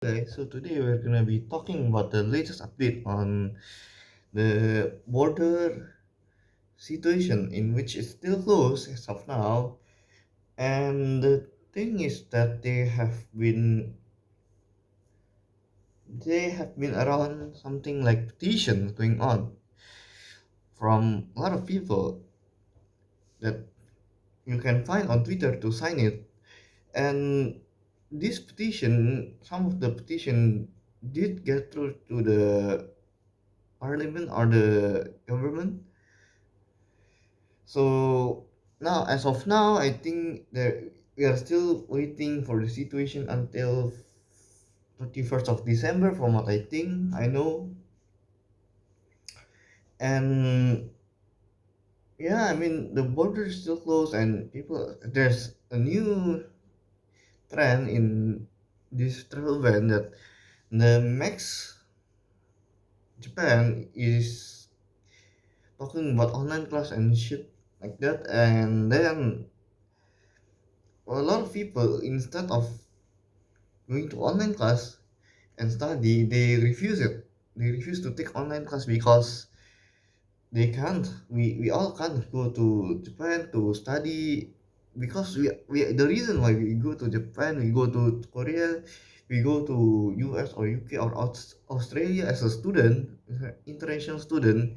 Okay, so today we're gonna be talking about the latest update on the border situation in which it's still closed as of now. And the thing is that they have been around something like petitions going on from a lot of people that you can find on Twitter to sign it. And this petition, some of the petition did get through to the parliament or the government. So now, as of now, I think that we are still waiting for the situation until 31st of December, from what I think, I know. And yeah, I mean, the border is still closed, and there's a new trend in this travel ban that the Max Japan is talking about online class and shit like that. And then a lot of people, instead of going to online class and study, they refuse it. They refuse to take online class because they can't. We all can't go to Japan to study because we the reason why we go to Japan, we go to Korea, we go to US or UK or Australia as a student, as an international student,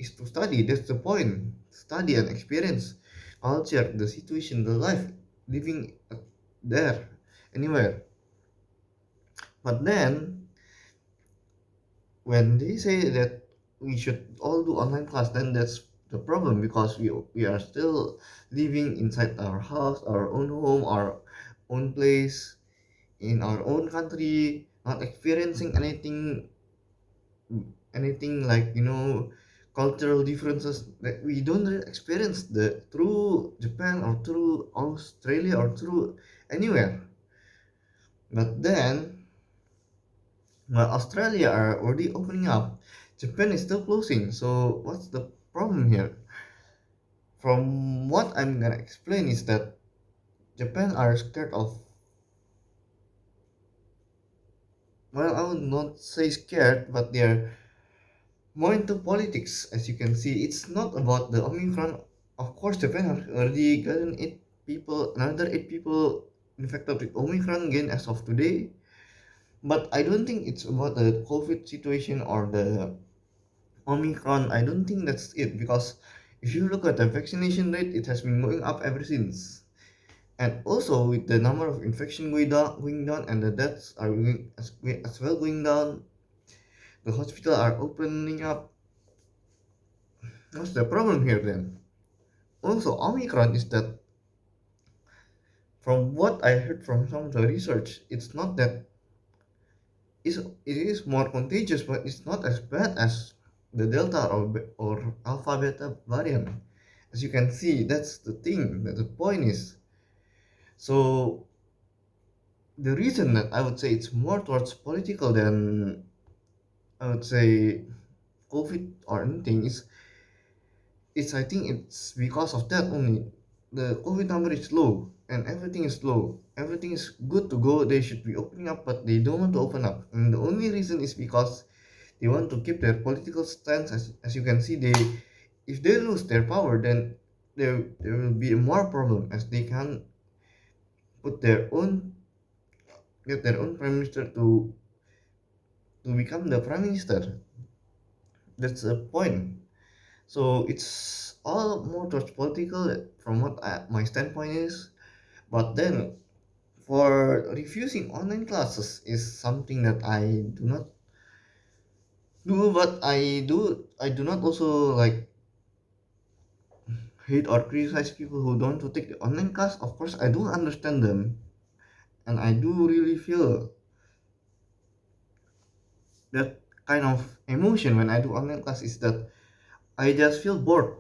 is to study. That's the point. Study and experience culture, the situation, the life living there, anywhere. But then when they say that we should all do online class, then that's the problem because we are still living inside our house, our own home, our own place, in our own country, not experiencing anything like cultural differences that we don't really experience the through Japan or through Australia or through anywhere. But then while Australia are already opening up, Japan is still closing. So what's the problem here? From what I'm gonna explain is that Japan are scared of, well, I would not say scared, but they're more into politics. As you can see, it's not about the Omicron. Of course, Japan has already gotten another 8 people infected with Omicron again as of today. But I don't think it's about the COVID situation or the Omicron. I don't think that's it because if you look at the vaccination rate, it has been going up ever since. And also with the number of infection going down and the deaths are as well going down, the hospital are opening up. What's the problem here then? Also, Omicron is that from what I heard from some of the research, it's not that it is more contagious, but it's not as bad as the Delta or Alpha Beta variant. As you can see, that's the thing. That the point is. So the reason that I would say it's more towards political than I would say COVID or anything is I think it's because of that only. The COVID number is low and everything is low. Everything is good to go. They should be opening up, but they don't want to open up. And the only reason is because they want to keep their political stance. As you can see, they if they lose their power, then there will be more problem as they can put their own get their own prime minister to become the prime minister. That's the point. So it's all more towards political from what my standpoint is. But then for refusing online classes is something that I do not do. But I do not also like hate or criticize people who don't to take the online class. Of course, I do understand them, and I do really feel that kind of emotion when I do online class is that I just feel bored.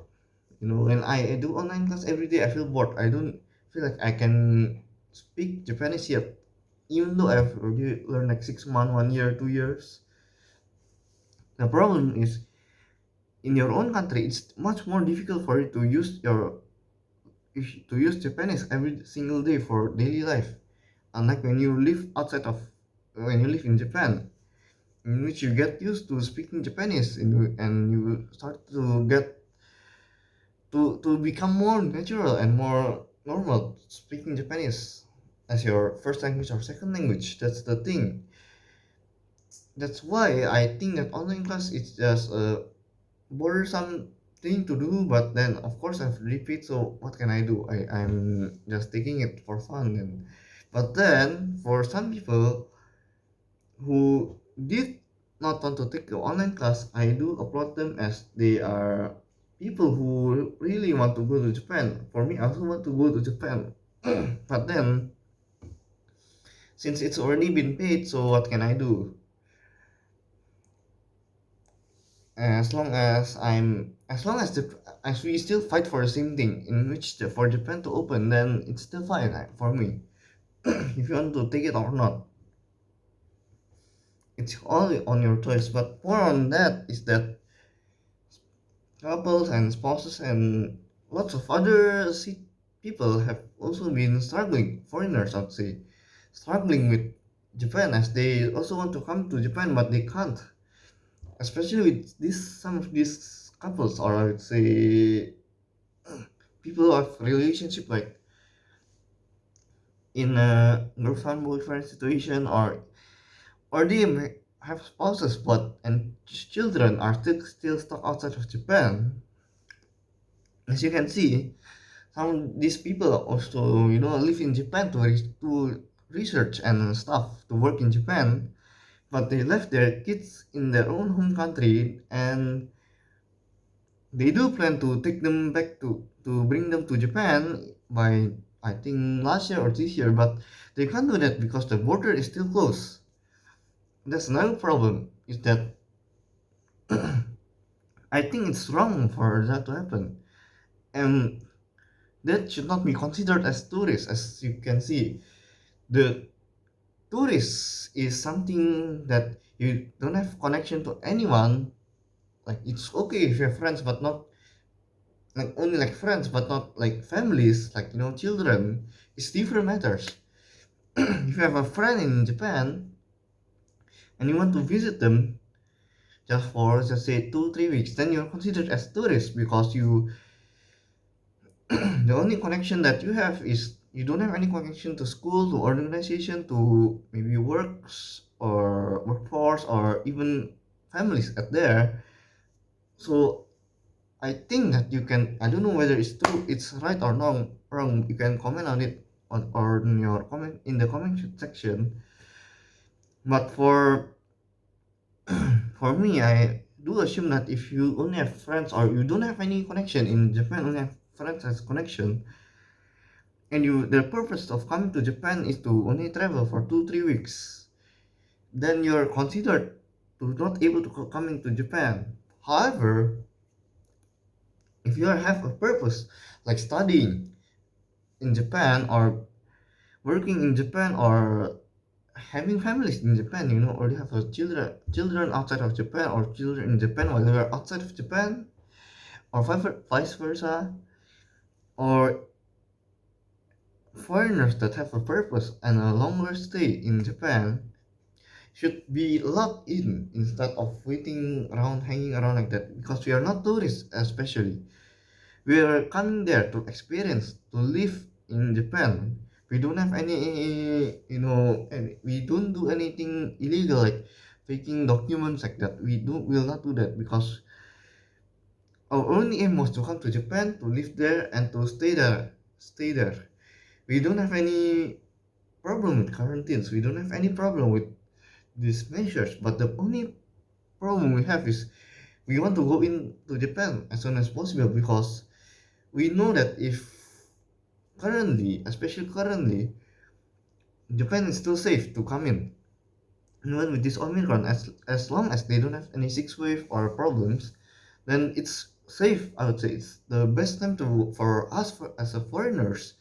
When I do online class every day, I feel bored. I don't feel like I can speak Japanese yet, even though I've already learned like 6 months, 1 year, 2 years. The problem is in your own country, it's much more difficult for you to use Japanese every single day for daily life. Unlike when you live outside of when you live in Japan, in which you get used to speaking Japanese, and you start to get to become more natural and more normal speaking Japanese as your first language or second language. That's the thing. That's why I think that online class is just a bothersome thing to do. But then, of course, I've repeat. So what can I do? I'm just taking it for fun. And but then, for some people who did not want to take the online class, I do applaud them as they are people who really want to go to Japan. For me, I also want to go to Japan. But then, since it's already been paid, so what can I do? As long as as we still fight for the same thing, in which for Japan to open, then it's still fine for me. If you want to take it or not, it's all on your choice. But more on that is that couples and spouses and lots of other people have also been struggling. Foreigners, I'd say, struggling with Japan as they also want to come to Japan, but they can't. Especially with some of these couples, or I would say people of relationship, like in a girlfriend boyfriend situation, or they may have spouses but and children are still stuck outside of Japan. As you can see, some these people also live in Japan to research and stuff, to work in Japan, but they left their kids in their own home country, and they do plan to take them back to bring them to Japan by, I think, last year or this year, but they can't do that because the border is still closed. That's another problem, is that I think it's wrong for that to happen. And that should not be considered as tourists. As you can see, the tourist is something that you don't have connection to anyone. Like, it's okay if you have friends, but not like only like friends, but not like families, like children. It's different matters. If you have a friend in Japan and you want to visit them just for, just say, 2 3 weeks, then you're considered as tourist, because you the only connection that you have is, you don't have any connection to school, to organization, to maybe works or workforce, or even families at there. So I think that you can, I don't know whether it's true, it's right or wrong. You can comment on it on your comment in the comment section. But for me, I do assume that if you only have friends, or you don't have any connection in Japan, only have friends as connection, and the purpose of coming to Japan is to only travel for 2 3 weeks, then you're considered to not able to coming to Japan. However, if you have a purpose, like studying in Japan, or working in Japan, or having families in Japan, or you have children outside of Japan, or children in Japan while you are outside of Japan, or vice versa, or foreigners that have a purpose and a longer stay in Japan, should be locked in instead of waiting around, hanging around like that, because we are not tourists. Especially, we are coming there to experience, to live in Japan. We don't have any, and we don't do anything illegal, like faking documents like that. Will not do that, because our only aim was to come to Japan, to live there, and to stay there. We don't have any problem with quarantines. We don't have any problem with these measures. But the only problem we have is, we want to go into Japan as soon as possible, because we know that if currently, especially currently, Japan is still safe to come in. Even with this Omicron, as long as they don't have any sixth wave or problems, then it's safe. I would say it's the best time for us, as a foreigners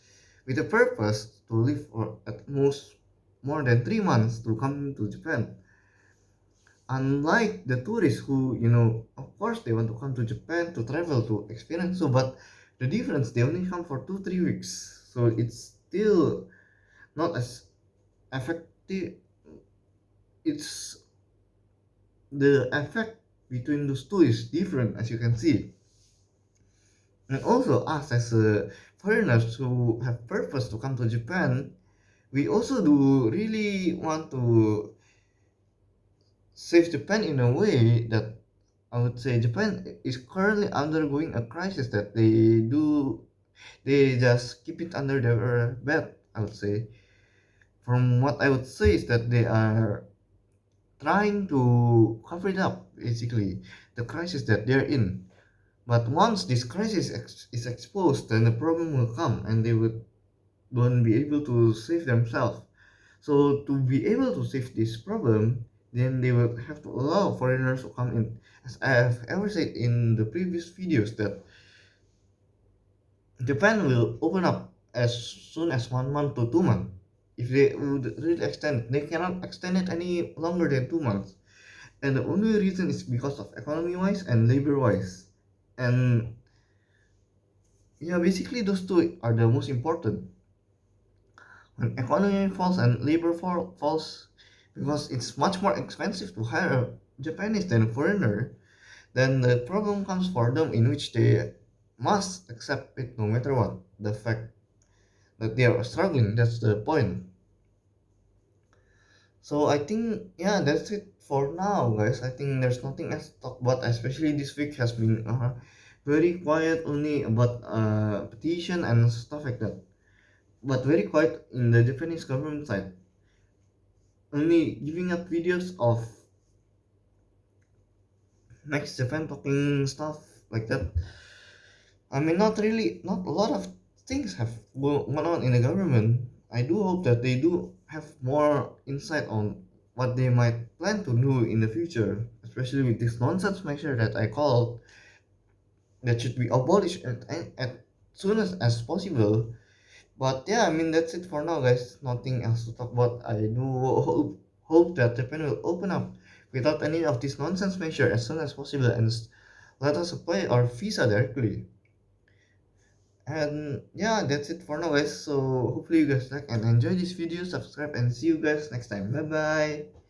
with a purpose, to live for at most more than 3 months, to come to Japan. Unlike the tourists who, of course, they want to come to Japan to travel, to experience. So, but the difference, they only come for 2 3 weeks, so it's still not as effective, it's the effect between those two is different, as you can see. And also us as foreigners who have purpose to come to Japan, we also do really want to save Japan in a way that I would say Japan is currently undergoing a crisis that they just keep it under their bed. I would say, from what I would say is that they are trying to cover it up, basically the crisis that they're in. But once this crisis is exposed, then the problem will come, and they would won't be able to save themselves. So to be able to save this problem, then they will have to allow foreigners to come in. As I have ever said in the previous videos, that Japan will open up as soon as 1 month to 2 months. If they would really extend it, they cannot extend it any longer than 2 months. And the only reason is because of economy wise and labor wise. And yeah, basically those two are the most important. When economy falls and falls, because it's much more expensive to hire a Japanese than a foreigner, then the problem comes for them, in which they must accept it no matter what. The fact that they are struggling, that's the point. So I think, yeah, that's it for now, guys. I think there's nothing else to talk about, especially this week has been very quiet, only about petition and stuff like that. But very quiet in the Japanese government side, only giving up videos of next Japan talking stuff like that. I mean, not a lot of things have gone on in the government. I do hope that they do have more insight on what they might plan to do in the future, especially with this nonsense measure that I called, that should be abolished at soon as possible. But yeah, I mean, that's it for now, guys. Nothing else to talk about. I do hope that Japan will open up without any of this nonsense measure as soon as possible, and let us apply our visa directly. And yeah, that's it for now, guys. So hopefully you guys like and enjoy this video. Subscribe and see you guys next time. Bye bye.